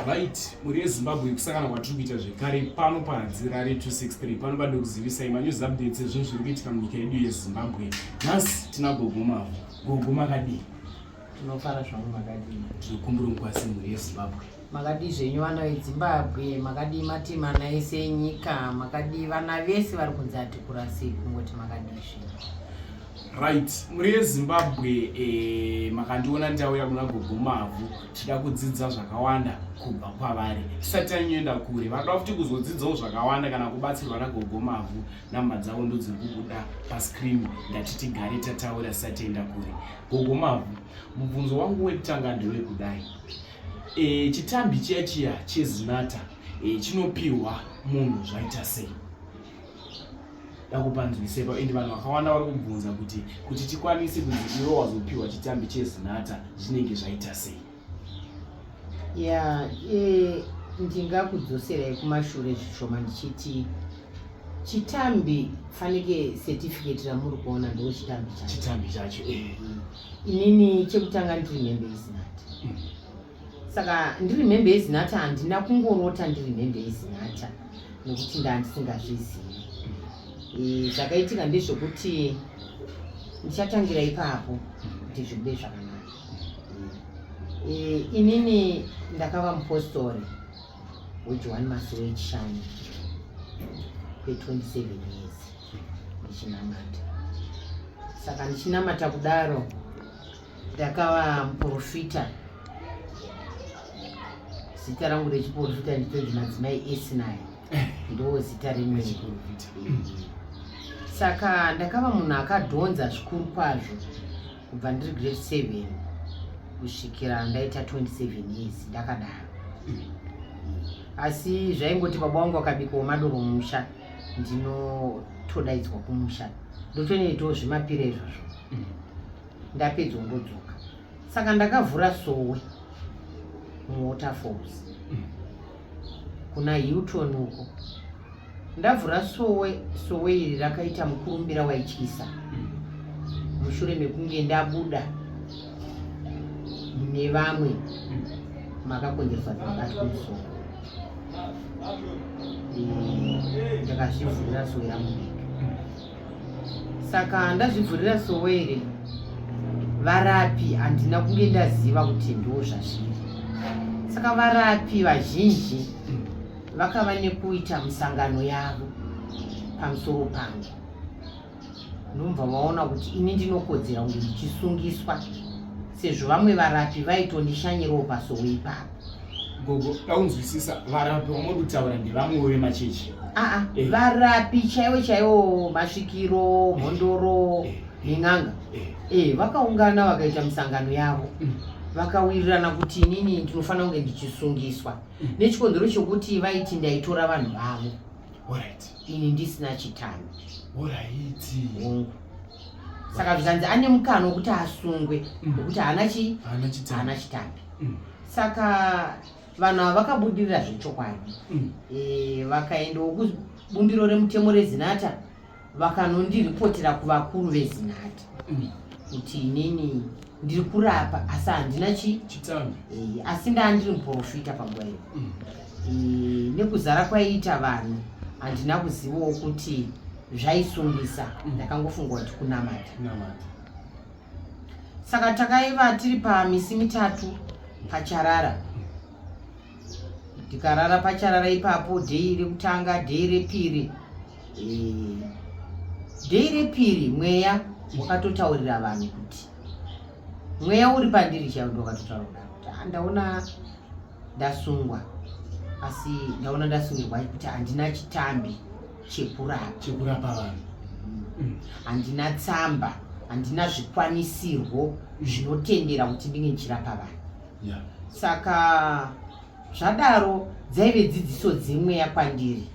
Right, muri Zimbabwe kusangana kwatiri kuita zvekare pano panzira re263 pano bado kuzivisai manews updates ezvinhu zviri kuitika munyika yedu yeZimbabwe. Nhasi tina Gogo Mavhu. Gogo makadii? Tinofara zvangu makadii? Tinokumbura mukwasi muri yeZimbabwe. Makadii zvenyu vana veZimbabwe, makadii matimana ese enyika, makadii vana vese vari kunzi ati kurasei kungoti makadii zvenyu. Right, muri yeZimbabwe makandiona ndauya kuna Gogo Mavhu tida kudzidza zvakawanda kubva kwavari. Tisati tanyoenda kure, vanoda futi kuzodzidzawo zvakawanda kana kubatsirwa naGogo Mavhu nhamba dzavo ndo dziri kubuda pascreen. Ndati tigare tataura tisati taenda kure. Gogo Mavhu, mubvunzo wangu wekutanga ndewekudai. Chitambi chiya cheZinatha chinopiwa munhu zvaita sei? Dakupanzwisepa ende vanhu vakawanda vari kubvunza kuti tikwanise kunzi iwe wazopiwa chitambi cheZinatha zvinenge zvaita sei? Ndingakudzoserai kumashure zvishoma ndichiti chitambi fanike certificate ramuri kuona ndo chitambi chacho. Inini chekutanga ndiri membe yeZinatha. Saka ndiri membe yeZinatha handina kungorota ndiri membe yeZinatha nekuti ndandisingazvizivi. Zvakaitika ndezvokuti ndichatangira ipapo kuti zvibude zvakanaka. Inini ndakava mupostori weJohani Masowe echishanu kwe27 years ndichinamata. Saka ndichinamata kudaro ndakava muprofita. Zita rangu rechiprofita nditonzi madzimai esinai, ndo zita remene. Saka ndakava munhu akadhonza zvikuru kwazvo kubva ndiri grade 7 kusvikira ndaita 27 years ndakadaro. Asi zvaingoti baba wangu akabikawo madoro mumusha ndinotodaidzwa kumusha ndotonoitawo zvimapira izvozvo ndapedza ndodzoka. Saka ndakavhura sowe muWaterfalls kuna Hilton uko. Ndavhura sowe iri rakaita mukurumbira waityisa. Mushure mekunge ndabuda nevamwe makakonzerwa zvakati kumusoro, ndakazvivhurira sowe rangu ndega. Saka ndazvivhurira sowe iri, varapi handina kunge ndaziva kuti ndo zvazviri. Saka varapi vazhinji vakava nekuita misangano yavo pamusoro pangu. Ndobva vaona kuti ini ndinokodzera kunge ndichisungiswa sezvo vamwe varapi vaitondishanyirawo pasowe ipapo. Gogo, daunzwisisa varapi vamuri kutaura ndevamwewo vemachechi? Varapi chaivo masvikiro, mhondoro nen'anga. Vakaungana vakaita misangano yavo. Vakawirirana kuti inini ndinofanira kunge ndichisungiswa nechikonzero chokuti vaiti ndaitora vanhu vavo. Ini ndisina chitambi. Saka zvikanzi ane mukana wekuti asungwe nekuti haana chitambi. Saka vanhu ava vakabudirira zvechokwadi. Vakaendawo kubumbiro remutemo reZinatha vakanondiripotera kuvakuru veZinatha kuti inini ndiri kurapa asi handina chitambi. Asi ndandiri muprofita panguva iyo. Nekuzara kwaiita vanhu handina kuzivawo kuti zvaisungisa. Ndakangofunga kuti kunamata. Saka takaiva tiri pamisi mitatu paCharara. Tikarara paCharara ipapo dhei rekutanga, dhei repiri. Dhei repiri mweya wakatotaurira vanhu kuti mweya uri pandiri chaiwo ndokatotaura kuti ndaona ndasungwa, asi ndaona ndasungirwa kuti handina chitambi chekurapa vanhu. Handina tsamba, handina zvikwanisirwo zvinotendera kuti ndinge ndichirapa vanhu. Saka zvadaro dzaive dzidziso dzemweya kwandiri.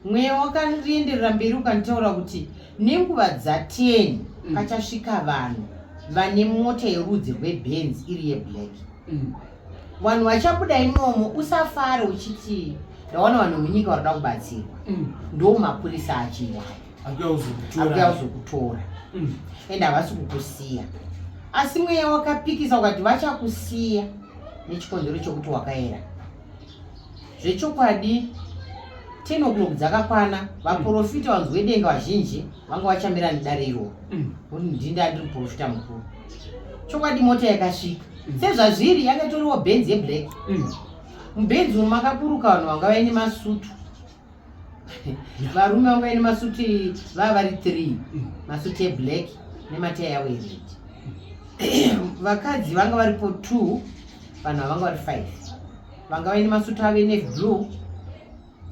Mweya wakarienderera mberi ukanditaura kuti nenguva dza10 pachasvika vanhu vane mota yerudzi rweBenz iri yeblack. Vanhu vachabuda imomo usafare uchiti ndaona vanhu munyika varida kubatsirwa. Ndo mapurisa achiwa akuya kuzokutora ende havasi kukusiya. Asi mweya wakapikisa ukati vachakusiya nechikonzero chokuti wakaera zvechokwadi 10 o'clock dzakakwana vaprofita vanhu vedenga vazhinji vanga vachamira nedare iro ndinda ndiri muprofita mukuru. Chokwadi mota yakasvika sezvazviri yakatoriwo benzi yeblack. Mubenzi umu makaburuka vanhu vanga vaine masutu varume vanga vaine masutu vava vari 3 masutu eblack nemataya yavo ered. Vakadzi vanga varipo 2 vanhu vanga vari 5 vanga vaine masutu avo enavy blue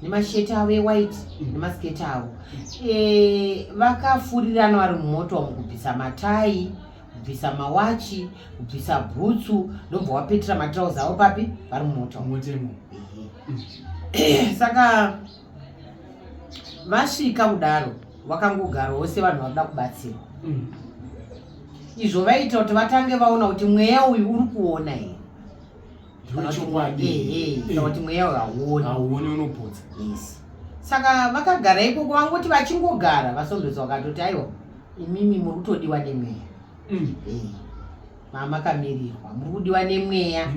nemasheti avo ewhite nemasketi avo. Vakafurirana vari mumoto umu kubvisa matai, kubvisa mawachi, kubvisa bhutsu ndobva wapetera matrauzi avo papi vari mumoto umu. Saka vasvika kudaro vakangogarawo sevanhu vakuda kubatsira. Izvo vaita kuti vatange vaona kuti mweya uyu uri kuona here kuti mweya uyu hauoni unopodza. Saka vakagara ikoko vangoti vachingogara vasondodza vakatoti aiwa imimi muri kutodiwa nemweya. Mamakamirwa muri kudiwa nemweya.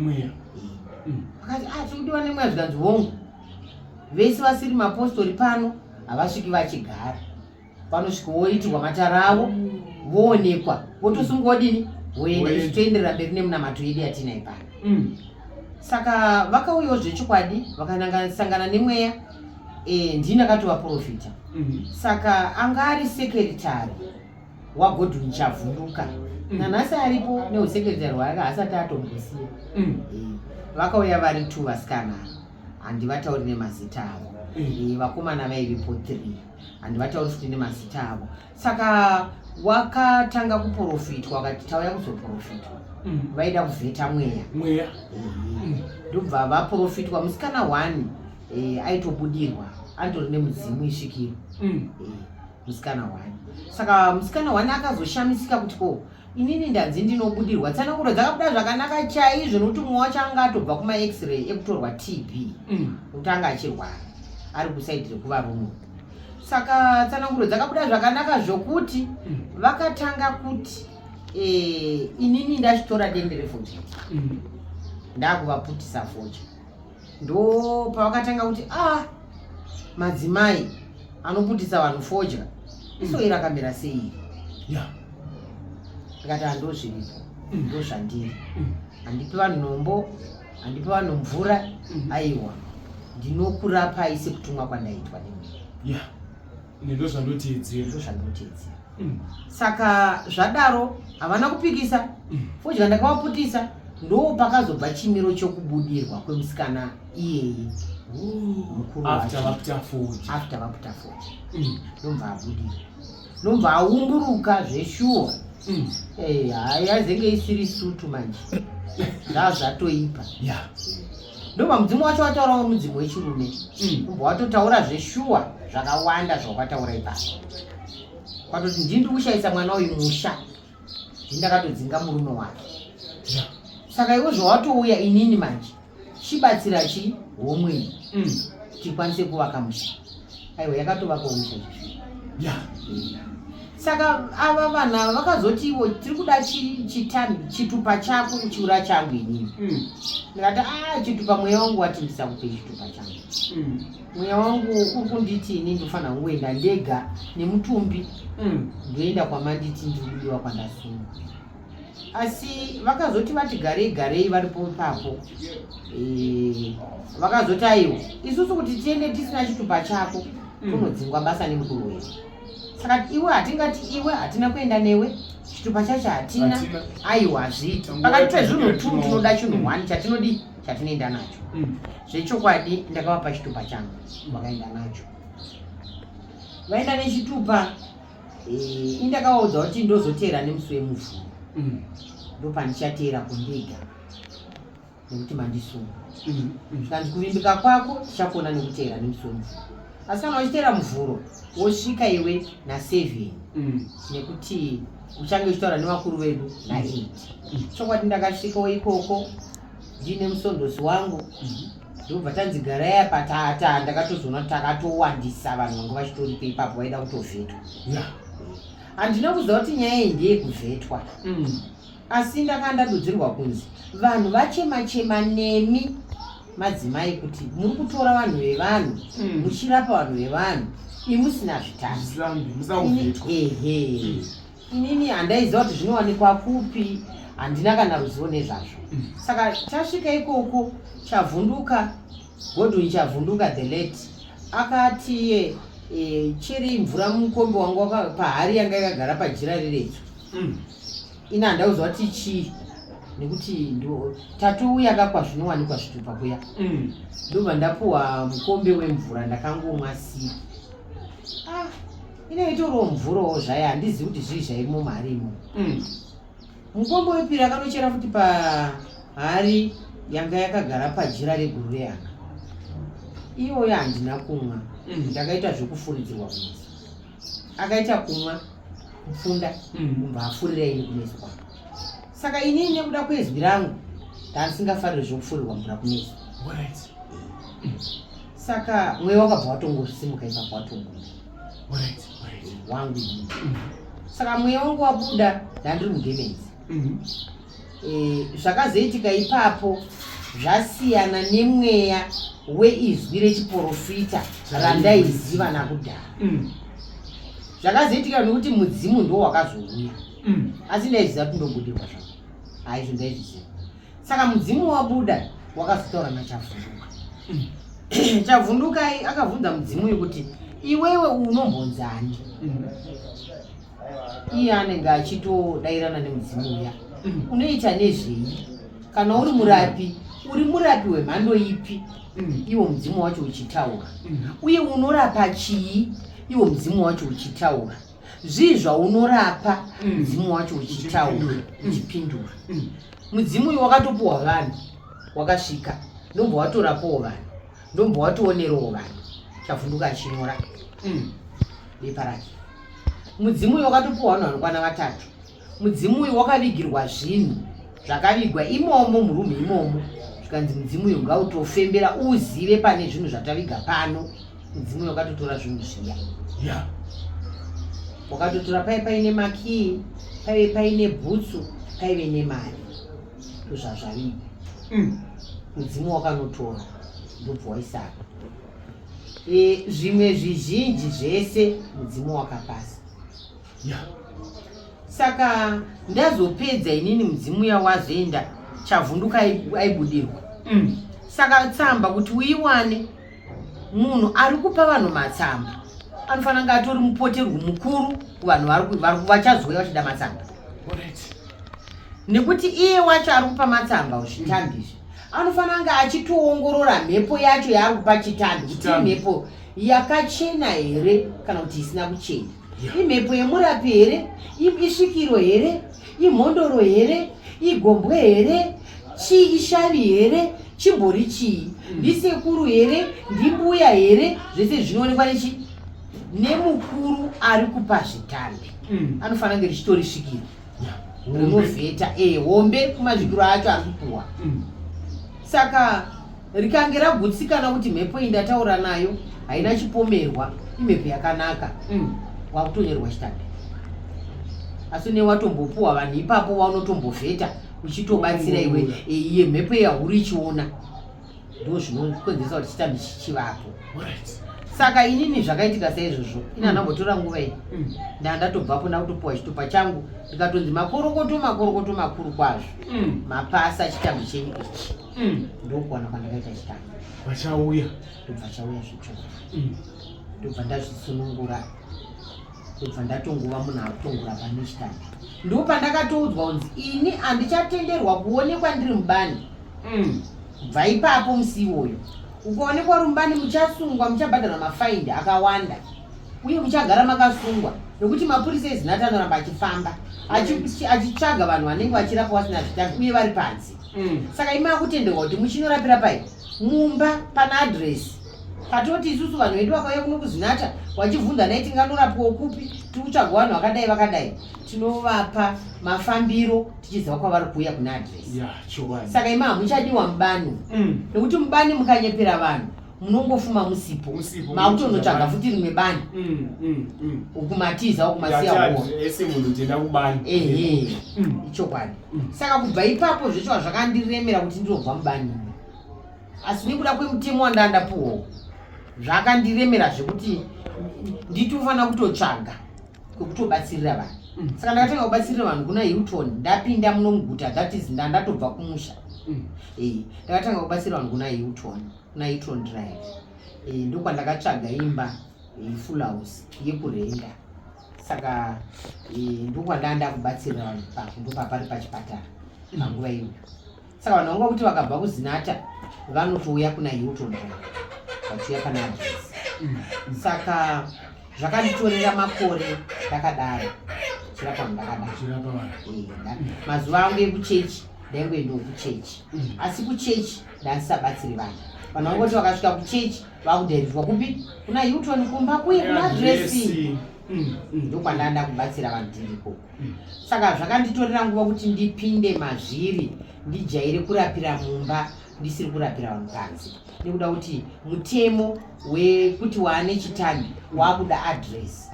Vakati tikudiwa nemweya zvikanzi hongu. Vese vasiri mapostori pano havasviki vachigara panosvika woitirwa matara avo voonekwa votosunga vodini voenda ichitoenderera mberi nemunamato yedu yatinai pano. Saka vakauyawo zvechokwadi vakanasangana nemweya. Ndini akatovaprofita. Saka anga ari sekretari wagodwin chavhunduka nanhasi aripo neusekretari hwake asati atombosiya. Vakauya vari 2 vasikana handivatauri nemazita avo. Vakomana vaivipo 3 handivatauri futi nemazita avo. Saka wakatanga kuprofitwa vakati tauya kuzoprofitwa vaida kuvheta mweya. Ndobva vaprofitwa musikana 1 aitobudirwa andori nemudzimu isvikiro musikana 1. Saka musikana 1 akazoshamisika kuti ko inini ndanzi ndinobudirwa tsananguro dzakabuda zvakanaka chaizvo nokuti mumwe wacho anga atobva kuma-x-ray ekutorwa TB kuti anga achirwara ari kusaidhi rekuvarume. Saka tsananguro dzakabuda zvakanaka zvokuti vakatanga kuti inini ndachitora dende refoja ndakuvaputisa foja. Ndo pavakatanga kuti madzimai anoputisa vanhu fodya iso iri akamira sei. Ndikati handozviripo ndozvandiri handipi vanhu nhombo handipi vanhu mvura aiwa ndinokurapai sekutumwa kwandaitwa nemwe. Ndozvandoteedzera. Saka zvadaro havana kupikisa fodya ndakavaputisa. Ndo pakazobva chimiro chokubudirwa kwemusikana iyeye mukuru after vaputa fodya. Ndomva abudirwa ndomva aumburuka zveshuwa. Haya zenge isiri sutu manje zvazvatoipa. Ndomva mudzimu wacho wataurawo mudzimu wechirume. Ndomva watotaura zveshuwa zvakawanda zvawakataura ipapo. Kwatoti ndindi kushayisa mwana uyu musha ndindakatodzinga murume wake. Saka iwe zvawatouya inini manje chibatsira chi homwe tikwanise kuvaka musha. Aiwa yakatovakawo musha. Saka ava vanhu vakazoti ivo tiri kuda chitupa chako kuchiura changu inini. Ndikati chitupa mweya wangu wati ndisakupe chitupa changu. Mweya wangu uri kunditi ini ndofanira kungoenda ndega nemutumbi ndoenda kwamanditi ndikudiwa kwandasunga. Asi vakazoti vati garei varipo ipapo. Vakazoti aiwa isusu kuti tiende tisina chitupa chako kunodzingwa basa nemukuru wedu. Saka iwe hatingati iwe hatina kuenda newe chitupa chacho hatina. Aiwa hazviti pakati pezvinhu 2 tinoda chinhu 1 chatinodi chatinoenda nacho. Zvechokwadi ndakavapa chitupa changu vakaenda nacho. Vaenda nechitupa indakavaudza kuti ndozotera nemusi wemuvhuro. Ndopandichateera kundega nekuti mandisunga. Zvikanzi kuvimbika kwako tichakona nekuteera nemusi wemuvhuro. Asi kana uchiteera muvhuro wosvika iwe na7 nekuti uchange uchitaura nevakuru vedu na8. Chokwadi ndakasvikawo ikoko ndine musondosi wangu. Ndobva tanzigarai patata ndakatozoona kuti takatowandisa vanhu vanga vachitoripo ipapo vaida kutovhetwa. Handina kuziva kuti nyaya iyi ndeyekuvhetwa. Asi ndakanga ndadudzirwa kunzi vanhu vachema nemi madzimai kuti muri kutora vanhu vevanhu muchirapa vanhu vevanhu imusina zvitano. Ehe, inini handaiziva kuti zvinowanikwa kupi, handina kana ruzivo nezvazvo. Saka tasvika ikoko Chavhunduka, Godwin Chavhunduka the late akati cheri mvura mukombe wangu pahari yanga yakagara pajira riredzo. Ina handauziva kuti chii, nekuti ndo tatouya kakwa zvinowanikwa zvitupa kuya. Ndobva ndapuwa mukombe wemvura ndakangomwa sipo. Ine itoriwo mvurawo zvayo, handizivi kuti zvii zvairimo marimo. Mukombe wepiri akanochera futi pahari yanga yakagara pajira reguru reyanga. Iyoyo handina kumwa, ndakaita zvokufuridzirwa kumesa. Akaita kumwa kufunda kubva afurira ini kumesa kwake. Saka inini nekuda kwezwi rangu ndandisingafariri zvokufurirwa mvura kumesa. Saka mweya wakabva watongosimuka ipapo watongona wangu. Saka mweya wangu wabuda ndandiri mugemenzi. Zvakazoitika ipapo zvasiyana nemweya weizwi rechiprofita randaiziva nakudhara. Zvakazoitika nokuti mudzimu ndo wakazouya, asi ndaiziva kuti ndobudirwa zvangu, haizvo ndaizviziva. Saka mudzimu wabuda wakazotaura naChavhunduka. Chavhunduka akabvunza mudzimu uyu kuti iwewe unombonzani? Iye anenge achitodairana nemudzimu uya, unoita nezvei? Kana uri murapi wemhando ipi? Iwo mudzimu wacho uchitaura. Uye unorapa chii? Iwo mudzimu wacho uchitaura. Zvii zvaunorapa? Mudzimu wacho uchitaura, uchipindura. Mudzimu uyu wakatopuwa vanhu, wakasvika ndombo watorapowo vanhu, ndombo watoonerowo vanhu. Chavhunduka achinyora bepa rake. Mudzimu uyu wakatopuwa vanhu vanokwana 3. Mudzimu uyu wakavigirwa zvinhu zvakavigwa imomo murumu imomo, zvikanzi mudzimu uyu ngautofembera uzive pane zvinhu zvataviga pano. Mudzimu uyu wakatotora zvinhu zviya, wakatotora paive paine makii, paive paine bhutsu, paive nemari, zvazvaviga. Mudzimu wakanotora ndobva waisaka. Zvimwe zvizhinji zvese mudzimu wakapasa. Saka ndazopedza inini mudzimu yawazoenda Chavhunduka aibudirwa. Saka tsamba kuti uiwane, munhu ari kupa vanhu matsamba anofanira kunge atori mupoterwa mukuru kuvanhu vachazouya vachida matsamba. Nekuti iye wacho ari kupa matsamba zvitambizvi anofanira kunge achitoongorora mhepo yacho yaari kupa chitambi, kuti imhepo yakachena here kana kuti isina kuchena, imhepo yemurapi here, isvikiro here, imhondoro here, igombwe here, chii ishavi here, chimbori chii, ndisekuru here, ndimbuya here, zvese zvinoonekwa nemukuru ari kupa zvitambi. Anofanira kunge richitori svikiro rinovheta hombe kumazvikiro acho ari kupuwa. Saka rikange ragutsikana kuti mhepo iyi ndataura nayo haina chipomerwa, imhepo yakanaka, wakutonyorwa chitambi. Asi newatombopuwa vanhu ipapo waunotombovheta uchitobatsira iye mhepo yahuri ichiona, ndo zvinokonzeresa kuti chitambi chichivapo. Saka inini zvakaitika saizvozvo, ina ndambotora nguva iyi ndatobvapo ndakutopuwa chitupa changu, ndikatonzi makorokoto makuru kwazvo, mapasa chitambi chenyu ichi. Ndokuwana kwandakaita chitambi. Vachauya. Ndobva chauya zvichona. Ndobva ndazvisunungura. Ndobva ndatongova munhu akutongura pane chitambi. Ndo pandakatoudzwa kunzi ini handichatenderwa kuonekwa ndiri mubani. Bva ipapo musi iwoyo. Ukaonekwa rumbani muchasungwa, muchabhadharwa mafaini akawanda, uye muchagara makasungwa, nokuti mapurisa ezinhata anoramba achifamba achitsvaga vanhu vanenge vachirapa vasina zvitambi uye vari panze. Saka imi akutenderwa kuti muchinorapira pai mumba pana adhiresi. Patoti isusu vanhu vedu vakauya kuno kuzinhata wachibvunza nai tinganorapiwa kupi, tikutsvaga vanhu vakadai vakadai, tinovapa mafambiro tichiziva kwavari kuuya kuna adhiresi. Saka imi hamuchadiwa mubani, nokuti mubani mukanyepera vanhu munongofuma musipo, makutonotsvaga futi rimwe bani ukumatiza ukumasiya ichokwadi. Saka kubva ipapo zvecho zvakandiremera kuti ndinobva mubani. asi nekuda kwemutemo wandandapuwawo zvakandiremera zvekuti nditofanira kutotsvaga kwekutobatsirira vanhu. Saka ndakatanga kubatsirira vanhu kuna Hilton, ndapinda muno muguta, that is ndatobva kumusha. Ndakatanga kubatsirira vanhu kuna Hilton Drive. Ndokwandakatsvaga imba full house yekurenda. Saka ndokwandanda kubatsirira vanhu ndopapari pachipatara panguva iyoyo. Saka vanhu vanga kuti vakabva kuZinata vanotouya kuna Hilton Drive vachiuya pana address. Saka zvakanditorera makore ndakadaro chirapa ndakadaro. Mazuva angu ekuchechi ndaingoendawo kuchechi, asi kuchechi ndandisabatsiri vanhu. Vanhu vangoti vakasvika kuchechi vakudhairizwa kupi kuna Hilton kumba kuye kuna adresi. Ndokwandanda kubatsira vanhu tiriko. Saka zvakanditorera nguva kuti ndipinde mazviri ndijaire kurapira mumba ndisiri kurapira vanhu kanzi, nekuda kuti mutemo wekuti waane chitambi wakuda adresi.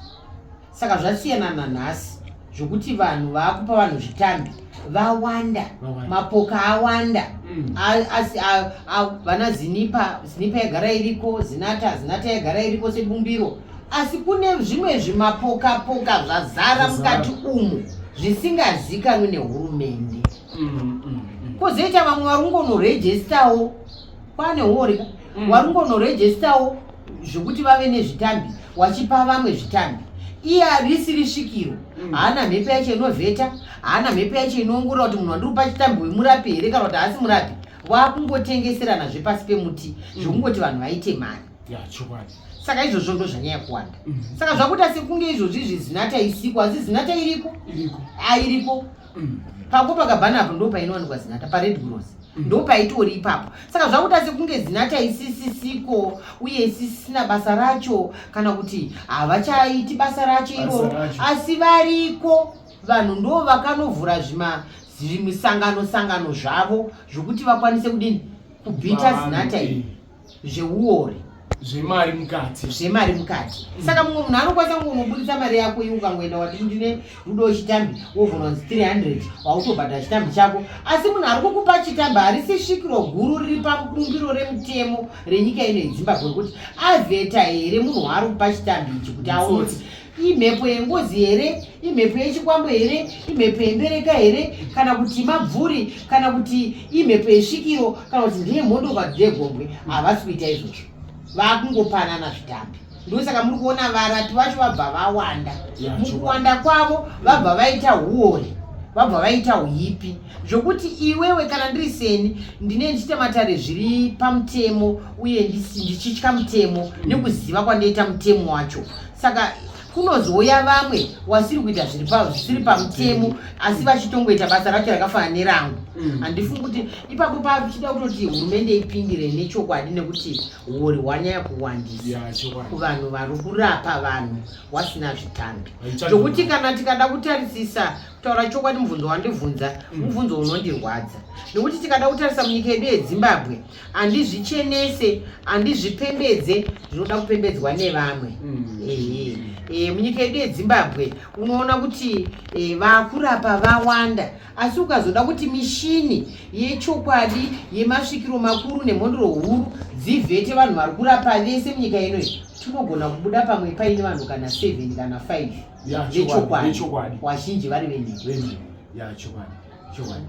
Saka zvasiyana nanhasi zvokuti vanhu vakupa vanhu zvitambi vawanda, mapoka awanda. Vana Zinipa yagara iriko, Zinata yagara iriko sebumbiro, asi kune zvimwe zvimapoka zvazara mukati umu zvisingazikanwi nehurumende. Kozoita vamwe vari kungonorejestawo, kwane horeka vari kungonorejestawo zvokuti vave nezvitambi, wachipa vamwe zvitambi. Iye harisiri svikiro, haana mhepo yacho inovheta, haana mhepo yacho inoongorora kuti munhu wandikupa chitambi wemurapi here kana kuti haasi murapi. Vakungotengeserana zvepasi pemuti zvokungoti vanhu vaite mari. Saka izvozvo ndo zvanyaya kuwanda. Saka zvakuita sekunge izvozvi zviZinata isiku, asi Zinata iriko. Pako pakabhanapo ndo painowanikwa Zinata, paRed Cross ndo paitori ipapo. Saka zvakuita sekunge Zinata isisiko uye isisina basa racho, kana kuti havachaiti basa racho iroro, asi variko vanhu ndo vakanovhura zvimisangano zvavo zvokuti vakwanise kudini kubhita Zinata iyi zveuore zvemari mukati. Saka mumwe munhu anokwanisa kungoburitsa mari yako iwe ukangoenda wati ndine rudo chitambi wogona kunzi 300 wautobhadhara chitambi chako, asi munhu ari kukupa chitambi harisi svikiro guru riri pabumbiro remutemo renyika ino yeZimbabwe kuti avheta here munhu waari kupa chitambi ichi kuti aonoti imhepo yengozi here, imhepo yechikwambo here, imhepo yembereka here, kana kuti mabvuri, kana kuti imhepo yesvikiro, kana kuti ndiye mhondokwa dzegombwe. Havasi kuita izvozvo, vakungopanana zvitambi. Ndosaka muri kuona varapi vacho vabva vawanda. Mukuwanda kwavo vabva vaita huore, vabva vaita huipi, zvokuti iwewe kana ndiri Seni ndine ndichita matare zviri pamutemo uye ndichitya mutemo nekuziva kwandoita mutemo wacho. Saka kunozouya vamwe wasiri kuita zvisiri pamutemo asi vachitongoita basa racho rakafanana nerangu. Handifungi kuti ipapo pachida kutoti hurumende ipindire nechokwadi, nekuti huori hwanyanya kuwandisa kuvanhu vari kurapa vanhu wasina zvitambi. Zvokuti kana tikada kutarisisa, kutaura chokwadi, mubvunzo wandibvunza mubvunzo unondirwadza, nekuti tikada kutarisa munyika yedu yeZimbabwe, handizvichenese, handizvipembedze zvinoda kupembedzwa nevamwe. Munyika yedu yeZimbabwe unoona kuti vakurapa vawanda, asi ukazoda kuti mishini yechokwadi yemasvikiro makuru nemhondoro huru dzivhete vanhu vari kurapa vese munyika inoi, tinogona kubuda pamwe paine vanhu kana 7 kana 5 vechokwadi, wazhinji vari venyika.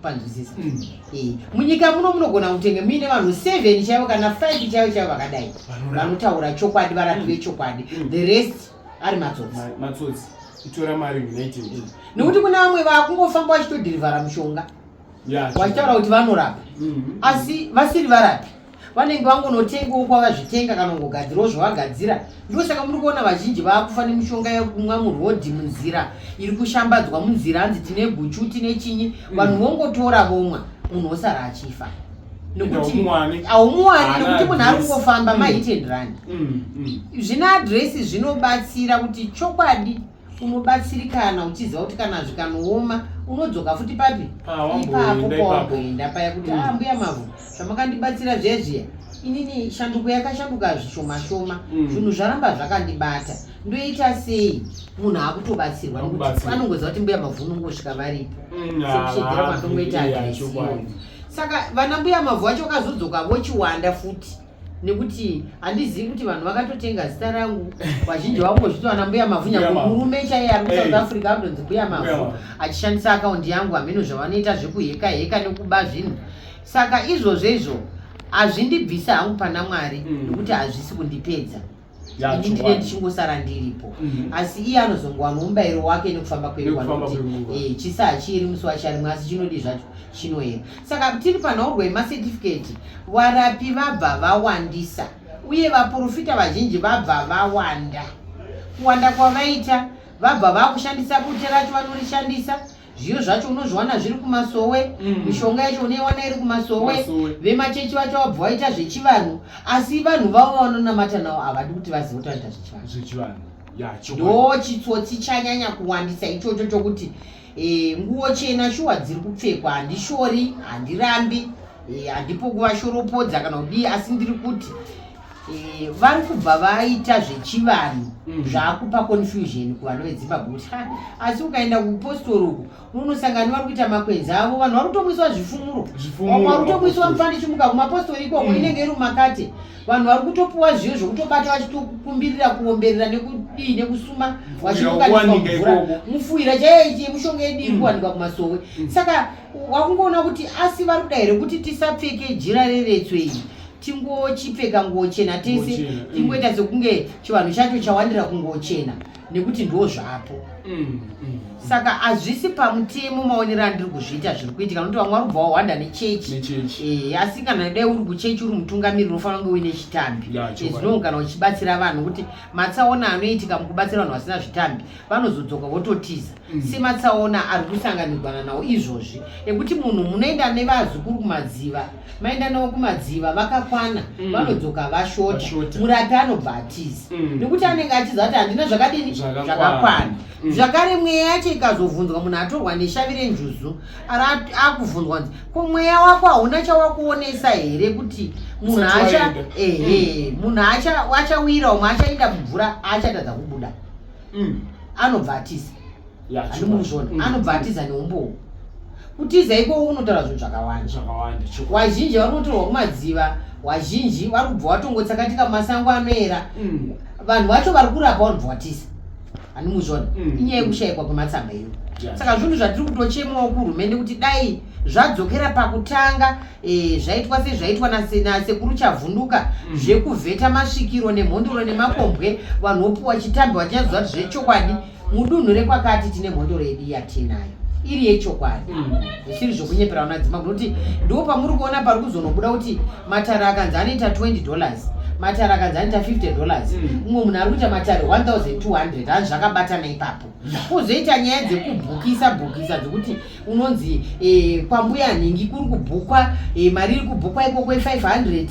Panzwisisa. Munyika muno munogona kutenge muine vanhu 7 chaivo kana 5 chaivo vakadai vanotaura chokwadi, varapi vechokwadi, the rest ari matsotsi. Itora mari United. Nekuti kuna vamwe vakungofamba vachitodhirivhara mushonga vachitaura kuti vanorapa, asi vasiri varapi. Vanenge vangonotengawo kwavazvitenga kana kungogadzirawo zvavagadzira. Ndosaka muri kuona vazhinji vakufa nemushonga yekumwa murodhi, munzira iri kushambadzwa munzira, hanzi tine guchu tine chinyi, vanhu vongotora vomwa, munhu osara achifa. Nekuti haumuwani, nekuti munhu ari kungofamba mahit and run. Zvina adresi zvinobatsira kuti chokwadi unobatsirikana uchiziva kuti kana zvikanooma unodzoka futi papi ipapo pawamboenda paya kuti mbuya mavhu zvamakandibatsira zvezviya inini shanduko yakashanduka zvishoma zvinhu zvaramba zvakandibata, ndoita sei munhu akutobatsirwa nekuti anongoziva kuti mbuya mavhu unongosvika varipo sekushedzera kwatongoita adresi iyoyo. Saka vana mbuya mavhu vacho vakazodzoka vochiwanda futi nekuti handizivi kuti vanhu vakatotenga zita rangu vazhinji vangozviti vana mbuya mavhu nyange murume chaiye ari kuSouth Africa atonzi mbuya mavhu achishandisa akaundi yangu hameno zvavanoita zvekuheka heka nekuba zvinhu. Saka izvozvo hazvindibvisa hangu pana Mwari nekuti hazvisi kundipedza ini ndine ndichingosara ndiripo asi iye anozongowana mubayiro wake nekufamba kwenguva chisi hachiri musi wacharimwe asi chinodi zvacho chinoyera. Saka tiri panhau rwemacertificate varapi vabva vawandisa uye vaprofita vazhinji vabva vawanda. Kuwanda kwavaita vabva vakushandisa bute racho vanorishandisa zviyo zvacho unozviwana zviri kumasowe mishonga yacho unoiwana iri kumasowe vemachechi vacho vabva vaita zvechivanhu asi vanhu vavo vanonamata navo havadi kuti vazive kuti vanoita zvechivanhu. Ndo chitsotsi chanyanya kuwandisa ichocho chokuti nguo chena shuwa dziri kupfekwa handishori handirambi handipo kuvashoropodza kana kudii asi ndiri kuti vari kubva vaita zvechivanhu zvaakupa confusion kuvanhu veZimbabwe kuti asi ukaenda kupostori uku unonosangana vari kuita makwenzi avo vanhu vari kutomwiswa zvifumuro vamwe vari kutomwiswa mufanichimuka kumapostori ikoko inenge iri mumakate vanhu vari kutopuwa zviyo zvokutobata vachitokumbirira kuomberera nekudii nekusuma vachiunganiswa mvura mufuira chaiye mushonga yedu iri kuwanikwa kumasowe. Saka wakungoona kuti asi vari kuda here kuti tisapfeke jira reretso iyi tingochipfeka nguo chena tese tingoita sekunge chivanhu chacho chawandira kunguo chena nekuti ndo zvapo. Saka hazvisi pamutemo maonero andiri kuzviita zviri kuitika nokuti vamwe vari kubva wawanda nechechi asi kana dai uri kuchechi uri mutungamiri unofanira kunge uine chitambi zvinonge kana uchibatsira vanhu kuti matsaona anoitika mukubatsira vanhu vasina zvitambi vanozodzoka vototiza sematsaona ari kusanganirwana nawo izvozvi ekuti munhu munoenda nevazukuru kumadziva maenda navo kumadziva vakakwana vanodzoka vashota murapi anobva atiza nekuti anenge achiziva kuti handina zvakadini zvakakwana. Zvakare mweya yacho ikazovhunzwa munhu atorwa neshavire njuzu akuvhunzwa kuti ko mweya wako hauna chawakuonesa here kuti munhu munhu achawira umwe achaenda mumvura achatadza kubuda anobva atiza andimuzvona anobva atiza neumbowo kutiza iko unotaura zvinhu zvakawanda wazhinji vari kunotorwa kumadziva wazhinji vari kubva watongotsakatika mumasango anoera vanhu vacho vari kurapa vanobva watiza handimuzvona inyaya yekushayikwa kwematsamba iyo. Saka zvinhu zvatiri kutochemawo kuhurumende kuti dai zvadzokera pakutanga zvaitwa sezvaitwa nasekuru chavhunduka zvekuvheta masvikiro nemhondoro nemakombwe vanhu vopuwa chitambi vachaziva kuti zvechokwadi mudunhu rekwakati tine mhondoro yedu yatinayo iri yechokwadi zvisiri zvokunyepera vana veZimbabwe nokuti ndo pamuri kuona pari kuzonobuda kuti matare akanzi anoita $20 matare akanzi anoita $50 umwe munhu ari kuita matare 1200 hanzi zvakabatana ipapo. Kuzoita nyaya dzekubhukisa dzekuti unonzi kwambuya nhingi kuri kubhukwa mari iri kubhukwa ikoko 500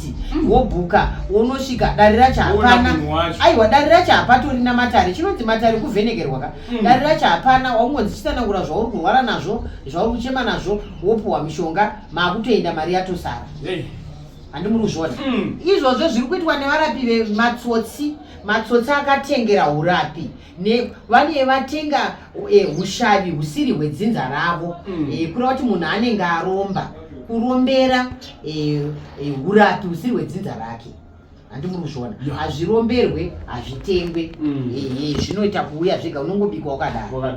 wobhuka wonosvika dare racho hapana aiwa dare racho hapatorina matare chinonzi matare kuvhenekerwa ka dare racho hapana waungonzi chisanangura zvauri kurwara nazvo zvauri kuchema nazvo wopuwa mishonga maakutoenda mari yatosara handimuri kuzviona izvozvo zviri kuitwa nevarapi vematsotsi akatengera urapi vane vatenga ushavi husiri hwedzinza ravo kureva kuti munhu anenge aromba kurombera urapi husiri hwedzinza rake handimuri kuzviona hazviromberwe hazvitengwe zvinoita kuuya zvega unongobika wakadaro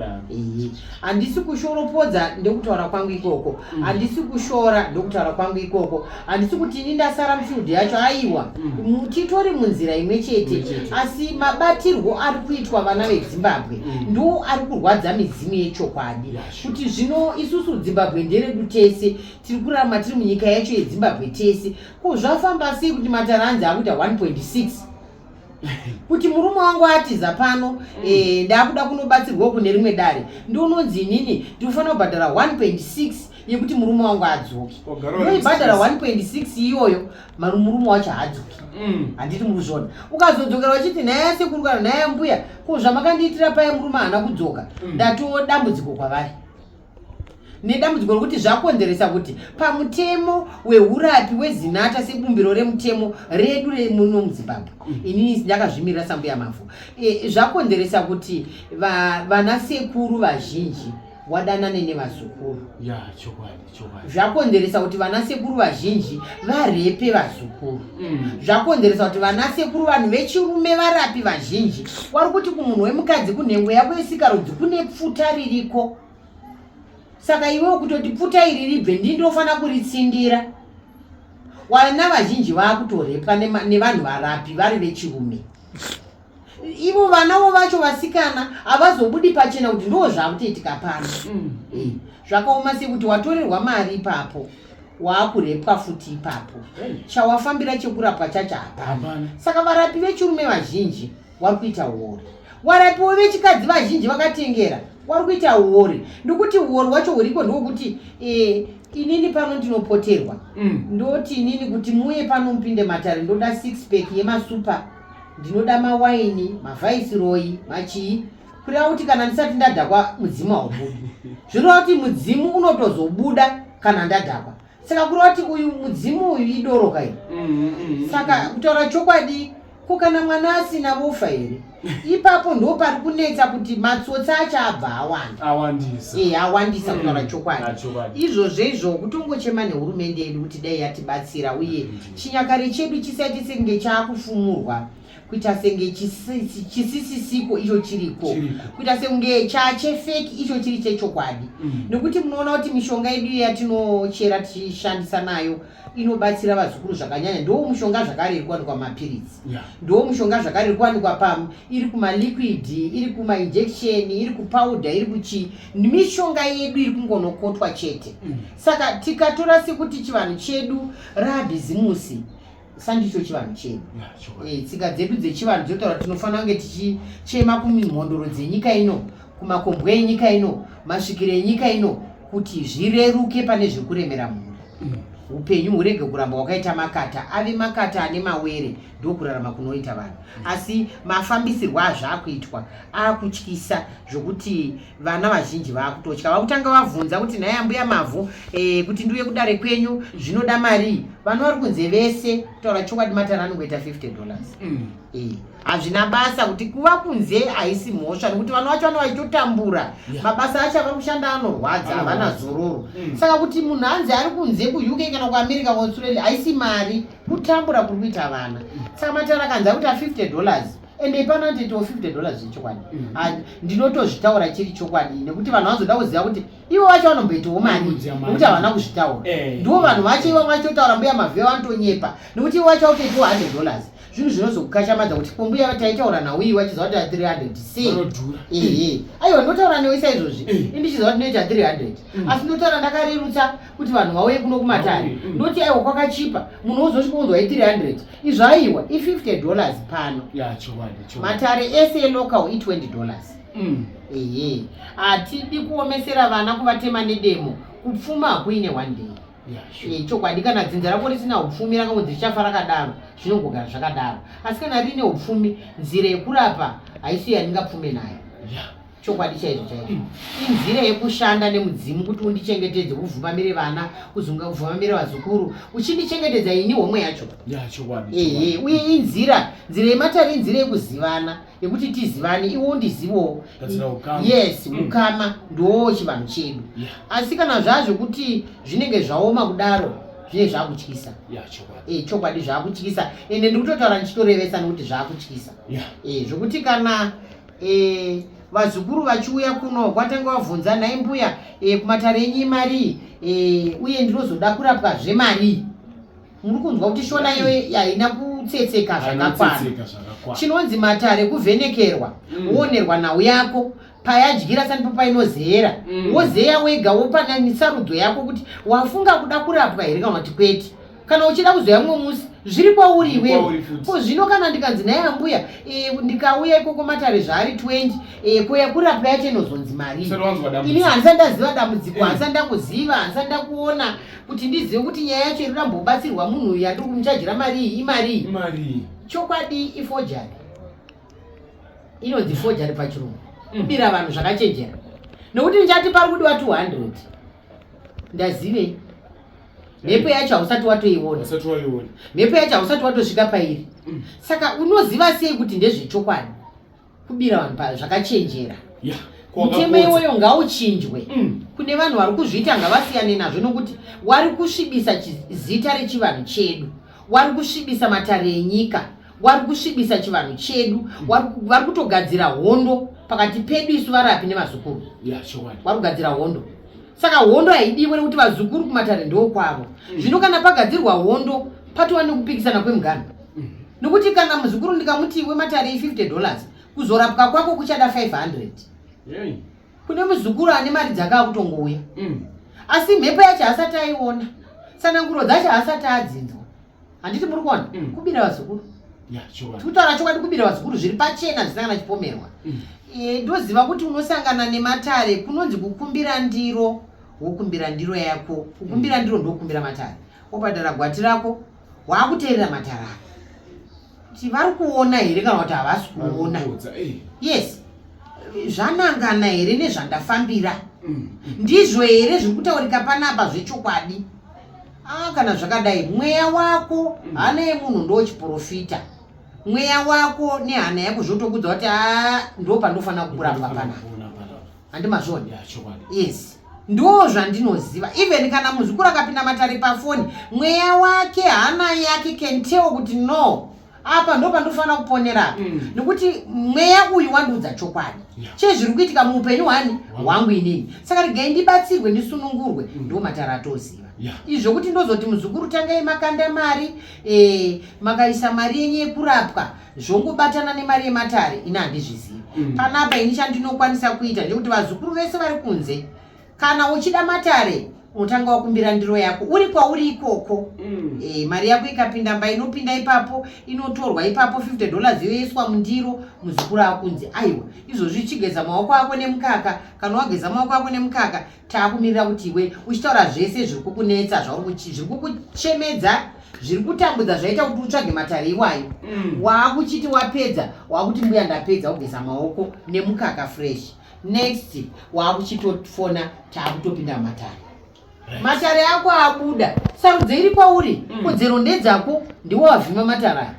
handisi kushoropodza ndekutaura kwangu ikoko handisi kushora ndekutaura kwangu ikoko handisi kuti ini ndasara mufieldhi yacho aiwa titori munzira imwe chete asi mabatirwo ari kuitwa vana veZimbabwe ndo ari kurwadza midzimu yechokwadi kuti zvino isusu Zimbabwe nderedu tese tiri kurarama tiri munyika yacho yeZimbabwe tese ko zvafamba sei kuti matare anzi akuita 1.6 kuti murume wangu atiza pano ndakuda kunobatsirwa kune rimwe dare ndononzi inini ndinofanira kubhadhara 1.6 yekuti murume wangu adzoke ndoibhadhara 1.6 iyoyo murume wacho haadzoki handiti muruzvona ukazodzokera wachiti naye sekurukana naye mbuya ko zvamakandiitira paya murume haana kudzoka ndatoo dambudziko kwavari nedambudziko rokuti zvakonzeresa kuti pamutemo weurapi wezinata sebumbiro remutemo redu remuno muZimbabwe inini ndakazvimirira sambuya mavhu zvakonzeresa kuti vana sekuru vazhinji wadanane nevazukuru. Ya, chokwadi. Zvakonzeresa kuti vanasekuru vazhinji varepe vazukuru. Zvakonzeresa kuti vanasekuru vanhu vechirume varapi vazhinji. Wari kuti kumunhu wemukadzi kunhengo yako yesikarudzi kune pfuta ririko. Saka iwewo kutoti pfuta iri ribve ndinofana kuritsindira. Vana vazhinji vakutorepwa nevanhu varapi vari vechirume. Ivo vanavo vacho vasikana havazobudi pachena kuti ndo zvakutoitika pano. Zvakaoma sekuti watorerwa mari ipapo waakurepwa futi ipapo. Chawafambira chekurapwa chacho hapana. Saka varapi vechirume vazhinji vari kuita uori. Varapiwo vechikadzi vazhinji vakatengera vari kuita uori. Ndokuti uori wacho huriko ndokuti inini pano ndinopoterwa. Ndoti inini kuti muye pano mpinde matare ndoda 6 pack yemasupa. Ndinoda mawaini, maviceroy, machii. Kureva kuti kana ndisati ndadhakwa mudzimu haubuda. Zvirova kuti mudzimu unotozobuda kana ndadhakwa. Saka kureva kuti uyu mudzimu uyu idoroka iri. Saka kutaura chokwadi kukana mwana asina vofa here. Ipapo ndo pari kunetsa kuti matsotsi acho abva awandisa. Awandisa kutaura chokwadi. Izvozvo kutongochema nehurumende yedu kuti dai yatibatsira uye chinyakare chedu chisati senge chaakufumurwa. Kuita senge chisisisiko icho chiriko. Kuita senge chachefeki icho chiri chechokwadi. Nekuti munoona kuti mishonga yedu yatinochera tichishandisa nayo inobatsira vazukuru zvakanyanya. Ndo mushonga zvakare iri kuwanikwa mapirizi. Ndo mushonga zvakare iri kuwanikwa iri kumaliquid, iri kumainjection, iri kupowder, iri kuchi. Mishonga yedu iri kungonokotwa chete. Saka tikatora sekuti chivanhu chedu rabhizimusi sandicho chivanhu chedu. Tsika dzedu dzechivanhu dzotaura tinofanira kunge tichichema kumimhondoro dzenyika ino, kumakombwe enyika ino, masvikiro enyika ino kuti zvireruke pane zvekuremera munhu. Upenyu hurege kuramba wakaita makata, ave makata ane mawere ndokurarama kunoita vanhu. Asi mafambisirwo azvakuitwa akutyisa zvokuti vana vazhinji vakutotya. Vakutanga vabvunza kuti nhaye ambuya mavhu kuti ndiuye kudare kwenyu zvinoda mari. Vanhu vari kunze vese kutaura chokwadi matara anongoita $50. Hazvina basa kuti kuva kunze haisi mhosva nekuti vanhu vacho vano vachitotambura. Mabasa acho ava kushanda anorwadza, havana zororo. Saka kuti munhu anzi ari kunze kuUK kana kuAmerica kuAustralia haisi mari, kutambura kuri kuita vana. Saka matara akanzi akuita $50 ende ipana ndito $50 zvechokwadi. Ndinotozvitaura chiri chokwadi nekuti vanhu vazoda kuziva kuti ivo vacho vanomboitawo mari nekuti havana kuzvitaura. Ndivo vanhu vacho ivo vachotaura mbuya mavheo vanotonyepa nekuti ivo vacho vakutoitawo $100. Zvinhu zvinozokukashamadza kuti kumbuya taitaura nauyi wachiziva kuti $300 sei. Aiwa ndotaura newe saizvozvi indichiziva kuti noita $300. Asi ndotaura ndakarerutsa kuti vanhu vauye kuno kumatare. Ndoti aiwa kwakachipa munhu wozosvika kunzwa $300. Izvo aiwa $50 pano. Matare ese elocal $20. Hatidi kuomesera vana kuvatema nedemo. Kupfuma hakuine one day. Chokwadi kana dzinza rako risina upfumi rakangonzi richafa rakadaro zvinongogara zvakadaro. Asi kana rine upfumi nzira yekurapa haisi yandingapfume nayo. Chokwadi chaizvo chaizvo. Inzira yekushanda nemudzimu kuti undichengetedze, uvhumamire vana, uvhumamire vazukuru, uchindichengetedza ini homwe yacho. Uye inzira yematare inzira yekuzivana, yekuti tizivane, iwo undizivo. Yes, ukama ndo chivanhu chedu. Asi kana zvazvo kuti zvinenge zvaoma kudaro, zvine zvakutyisa. Chokwadi zvakutyisa. Ende ndikutotaura ndichitorevesa nekuti zvakutyisa. Zvokuti kana vazukuru vachiuya kuno kwatanga vabvunza nhaye mbuya kumatare enyu imari uye ndinozoda kurapwa zvemari. Muri kunzwa kuti shona iyo haina kutsetseka zvakakwana. Chinonzi matare kuvhenekerwa, woonerwa nhau yako payadyira sanipo painozera. Wozeya wega wopana sarudzo yako kuti wafunga kuda kurapwa here kana kuti kwete. Kana uchida kuzoya mumwe musi zviri kwauri iwewe. Zvino kana ndikanzi naye ambuya ndikauya ikoko matare zvaari 20 kuya kurapwa yacho inozonzi mari. Ini handisati ndaziva dambudziko, handisati ndangoziva, handisati ndakuona kuti ndizive kuti nyaya yacho iri rambobatsirwa munhu uyu andiri kumuchajira mari iyi imari. Chokwadi ifojari. Inonzi fojari pachirungu. Kubira vanhu zvakachenjera. Nekuti ndichati pari kudiwa 200. Ndazivei. Mhepo yacho hausati watoiona. Mhepo yacho hausati watosvika pairi. Saka unoziva sei kuti ndezvechokwadi? Kubira vanhu zvakachenjera. mutemo iwoyo ngauchinjwe. Kune vanhu vari kuzviita ngavasiyane nazvo nokuti wari kusvibisa zita rechivanhu chedu, wari kusvibisa matare enyika, wari kusvibisa chivanhu chedu, vari kutogadzira hondo pakati pedu isu varapi nevazukuru. Vari kugadzira hondo. Saka hondo haidiwe nekuti vazukuru kumatare ndokwavo. Zvino kana pagadzirwa hondo patova nekupikisana kwemugano. Nokuti kana muzukuru ndikamuti iwe matare $50 kuzorapwa kwako kuchada 500. Kune muzukuru ane mari dzakakutongouya. Asi mhepo yacho asati aiona. Tsananguro dzacho asati adzinzwa. Handiti muri kuona? Kubira vazukuru. Tikutaura chokwadi kubira vazukuru zviri pachena zvisina kana chipomerwa. Ndoziva kuti unosangana nematare kunonzi kukumbira ndiro, wokumbira ndiro yako. Kukumbira ndiro ndokukumbira matare. Wobhadhara gwati rako, wakuteerera matare ako. Kuti vari kuona here kana kuti havasi kuona. Yes. Zvanangana here nezvandafambira. Ndizvo here zviri kutaurika panapa zvechokwadi. Kana zvakadai mweya wako hana yemunhu ndochiprofita. Mweya wako nehana yako zvotokudza kuti ndo pandofanira kurapwa panapa. Handimazvoni? Yes. Ndo zvandinoziva. Even kana muzukuru akapinda matare pafoni, mweya wake hana yake can tell kuti no, apa ndo pandofanira kuponera. Nekuti mweya uyu wandudza chokwadi. Chezviri kuitika muupenyu hwangu inini. Saka regai ndibatsirwe ndisunungurwe, ndo matare atoziva. Izvo kuti ndozoti muzukuru tangai makanda mari, makaisa mari yenye yekurapwa, zvongobatana nemari yematare, ina handizvizivi. Panapa ini chandinokwanisa kuita ndekuti vazukuru vese vari kunze, kana uchida matare unotanga wakumbira ndiro yako uri kwauri ikoko. Mari yako ikapinda mba inopinda ipapo, inotorwa ipapo $50 yoiswa mundiro, muzukuru akunze. Aiwa, izvozvi chigeza maoko ako nemukaka, kana wageza maoko ako nemukaka, taakumirira kuti iwe uchitaura zvese zviri kukunetsa, zviri kukuchemedza, zviri kutambudza zvaita kuti utsvage matare iwayo. Waakuchiti wapedza, waakuti mbuya ndapedza, wogeza maoko nemukaka fresh. Next, waakuchitofona, taakutopinda matare. Matare ako abuda, sarudze iri kwauri, kodzero ndedzako, ndiwo wavhima matare aya.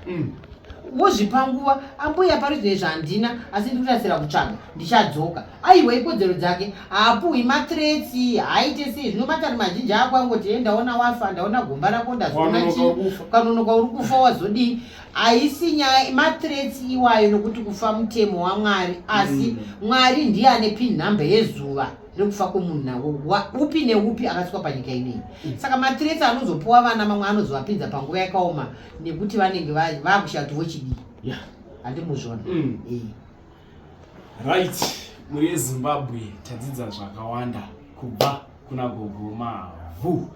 Wozvipa nguva, ambuya pari zvine zvandina, asi ndikutasira kutsvaga, ndichadzoka. Aiwa ikodzero dzake, haapuhwi matretsi, haaite sei. Zvino matare mazhinji ako angoti ndaona wafa, ndaona gomba rako, ndazoona chii, ukanonoka uri kufa wazodii. Haisi nyaya matretsi iwayo nokuti kufa mutemo waMwari, asi Mwari ndiye ane pin number yezuva rekufa kwomunhu nawo upi neupi akasvika panyika ineyi. Saka matretsi anozopuwa vana mamwe anozovapinza panguva yakaoma nekuti vanenge vakushati vochidii. Handimuzvona. Right, muri Zimbabwe tadzidza zvakawanda kubva kuna Gogo Mavhu.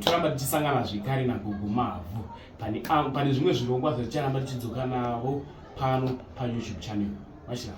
Toramba tichisangana zvekare naGogo Mavhu pane zvimwe zvirongwa zvaticharamba tichidzoka navo pano paYouTube channel. Machira.